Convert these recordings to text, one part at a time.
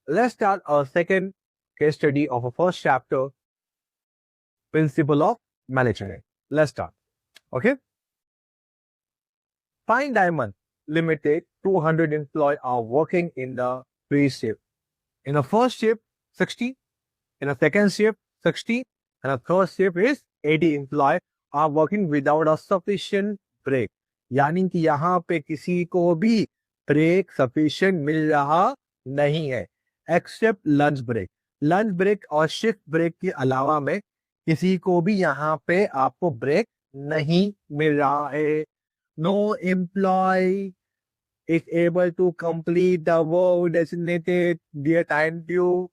Let's start our second case study of a first chapter, Principle of Management. Let's start. Okay. Fine Diamond Limited, 200 employees are working in the three shift. In the first shift, 60. In the second shift, 60. And the third shift is 80 employees are working without a sufficient break. यानी कि यहाँ पे किसी को भी break sufficient मिल रहा नहीं है except lunch break. Lunch break और शिफ्ट ब्रेक के अलावा में किसी को भी यहाँ पे आपको ब्रेक नहीं मिल रहा है। No employee is able to complete the work designated their time due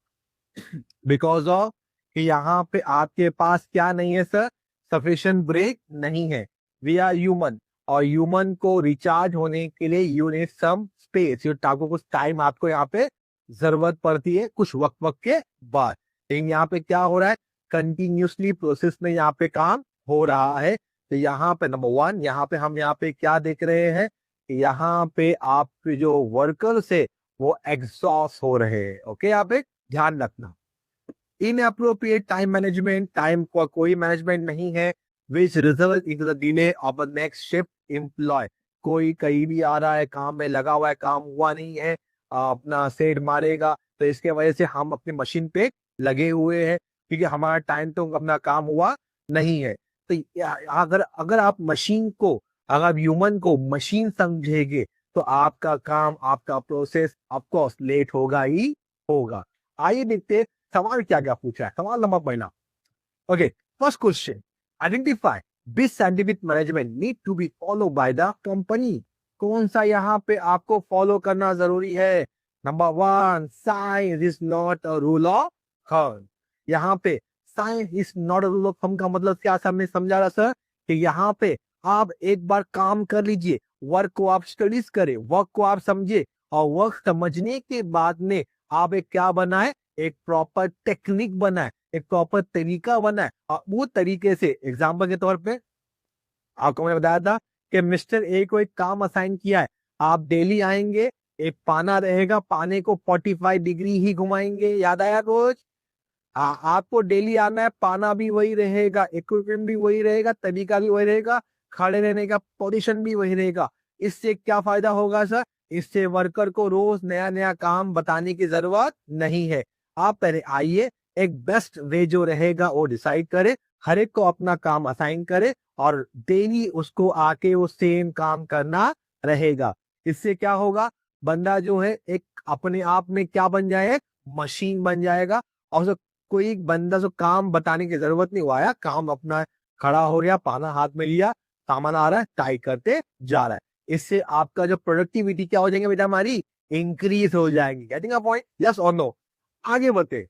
because of कि यहाँ पे आपके पास क्या नहीं है सर, सफिशिएंट ब्रेक नहीं है। वी आर ह्यूमन और ह्यूमन को रिचार्ज होने के लिए यू नीड सम स्पेस। आपको कुछ टाइम आपको यहाँ पे जरूरत पड़ती है कुछ वक्त के बाद। लेकिन यहाँ पे क्या हो रहा है, कंटिन्यूसली प्रोसेस में यहाँ पे काम हो रहा है। तो यहाँ पे नंबर वन, यहाँ पे हम यहाँ पे क्या देख रहे हैं, यहाँ पे आपके जो वर्कर्स है वो एग्जॉस्ट हो रहे हैं। ओके, यहाँ पे ध्यान रखना। इनअप्रोप्रिएट टाइम मैनेजमेंट, टाइम का कोई मैनेजमेंट नहीं है, which result in the delay of the next shift employee. कोई कहीं भी आ रहा है, काम में लगा हुआ है, काम हुआ नहीं है, अपना सेट मारेगा, तो इसके वजह से हम अपनी मशीन पे लगे हुए हैं क्योंकि हमारा टाइम तो अपना काम हुआ नहीं है। तो अगर आप मशीन को, अगर ह्यूमन को मशीन समझेंगे तो आपका काम, आपका प्रोसेस ऑफकोर्स लेट होगा ही होगा। आइए देखते सवाल क्या क्या पूछा है। सवाल नंबर पहला, okay, first question, identify which scientific management need to be follow by the company. कौन सा यहाँ पे आपको फॉलो करना जरूरी है। Number one, science is not a rule of thumb. यहाँ पे science is not a rule of thumb का मतलब क्या हमने समझा रहा सर, कि यहाँ पे आप एक बार काम कर लीजिए, वर्क को आप स्टडीज करें, वर्क को आप समझे, और वर्क समझने के बाद में आप एक क्या बनाए, एक प्रॉपर टेक्निक बनाए, एक प्रॉपर तरीका बनाए। और वो तरीके से, एग्जाम्पल के तौर पे आपको मैंने बताया था कि मिस्टर ए को एक काम असाइन किया है, आप डेली आएंगे, एक पाना रहेगा, पाने को 45 डिग्री ही घुमाएंगे, याद आया रोज। आपको डेली आना है, पाना भी वही रहेगा, इक्विपमेंट भी वही रहेगा, तरीका भी वही रहेगा, खड़े रहने का पोजीशन भी वही रहेगा। इससे क्या फायदा होगा सर, इससे वर्कर को रोज नया नया काम बताने की जरूरत नहीं है। आप पहले आइए, एक बेस्ट वे जो रहेगा वो डिसाइड करे, हर एक को अपना काम असाइन करे और डेली उसको आके वो सेम काम करना रहेगा। इससे क्या होगा, बंदा जो है एक अपने आप में क्या बन जाए, मशीन बन जाएगा। और कोई बंदा जो काम बताने की जरूरत नहीं हुआ है, काम अपना खड़ा हो गया, पाना हाथ में लिया, सामान आ रहा है, टाइप करते जा रहा है। इससे आपका जो प्रोडक्टिविटी क्या हो जाएंगे बेटा, हमारी इंक्रीज हो जाएगी। गेटिंग अ पॉइंट, यस और नो। आगे बढ़ते,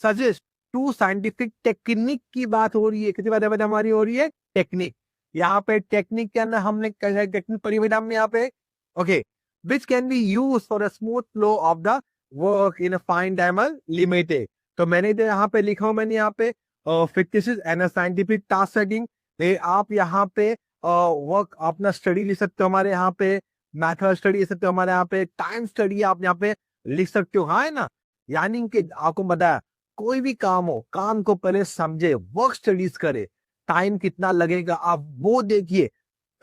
सजेस्ट टू साइंटिफिक टेक्निक की बात हो रही है। कितनी बात है हमारी हो रही है, टेक्निक। यहाँ पे टेक्निक के अंदर हमने टेक्निक पढ़ी बेटा हमने यहाँ पे, okay, which can be use for a smooth flow of the work in a fine diamond limited. तो मैंने तो यहाँ पे लिखा हूँ, मैंने यहाँ पे fictitious and scientific task setting. आप यहाँ पे वर्क अपना स्टडी लिख सकते हो, हमारे यहाँ पे मैथड स्टडी लिख सकते हो, हमारे यहाँ पे टाइम स्टडी आप यहाँ पे लिख सकते हो, हाँ है ना। यानी कि आपको बताया, कोई भी काम हो, काम को पहले समझे, वर्क स्टडीज करे, टाइम कितना लगेगा आप वो देखिए।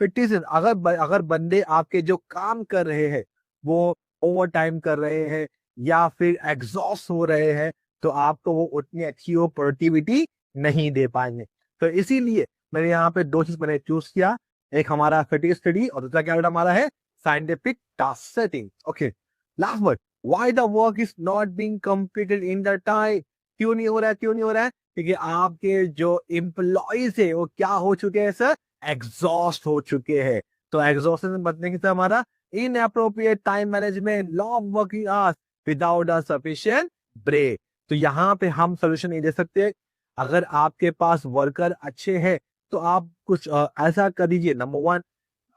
फिफ्टी, अगर बंदे आपके जो काम कर रहे हैं वो ओवर टाइम कर रहे हैं या फिर एग्जॉस्ट हो रहे हैं, तो आपको वो उतनी अच्छी वो प्रोडक्टिविटी नहीं दे पाएंगे। तो इसीलिए मैंने यहाँ पे दो चीज मैंने चूज किया, एक हमारा फिटिंग स्टडी और दूसरा क्या हमारा है, scientific task setting. Okay, last word, why the work is not being completed in the time. क्यों नहीं हो रहा है, क्यों नहीं हो रहा है, क्योंकि आपके जो एम्प्लॉइज है वो क्या हो चुके हैं सर, एग्जॉस्ट हो चुके हैं। तो एग्जॉस्शन बचने की हमारा inappropriate time management, long working hours without a sufficient break. तो यहाँ पे हम सोल्यूशन नहीं दे सकते। अगर आपके पास वर्कर अच्छे हैं तो आप कुछ ऐसा कर दीजिए। नंबर वन,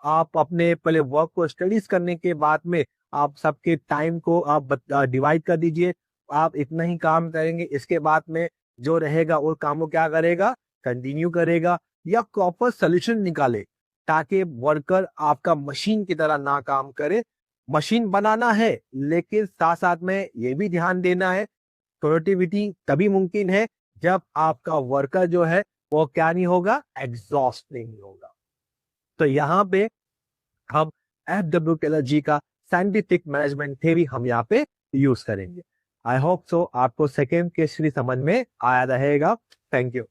आप अपने पहले वर्क को स्टडीज करने के बाद में आप सबके टाइम को आप डिवाइड कर दीजिए। आप इतना ही काम करेंगे, इसके बाद में जो रहेगा वो काम को क्या करेगा, कंटिन्यू करेगा, या प्रॉपर सोल्यूशन निकाले ताकि वर्कर आपका मशीन की तरह ना काम करे। मशीन बनाना है, लेकिन साथ साथ में ये भी ध्यान देना है प्रोडक्टिविटी तभी मुमकिन है जब आपका वर्कर जो है वो क्या नहीं होगा, एग्जॉस्ट नहीं होगा। तो यहाँ पे हम FW केलर जी का साइंटिफिक मैनेजमेंट थ्योरी हम यहाँ पे यूज करेंगे। आई होप सो आपको सेकेंड केस स्टडी समझ में आया रहेगा। Thank you.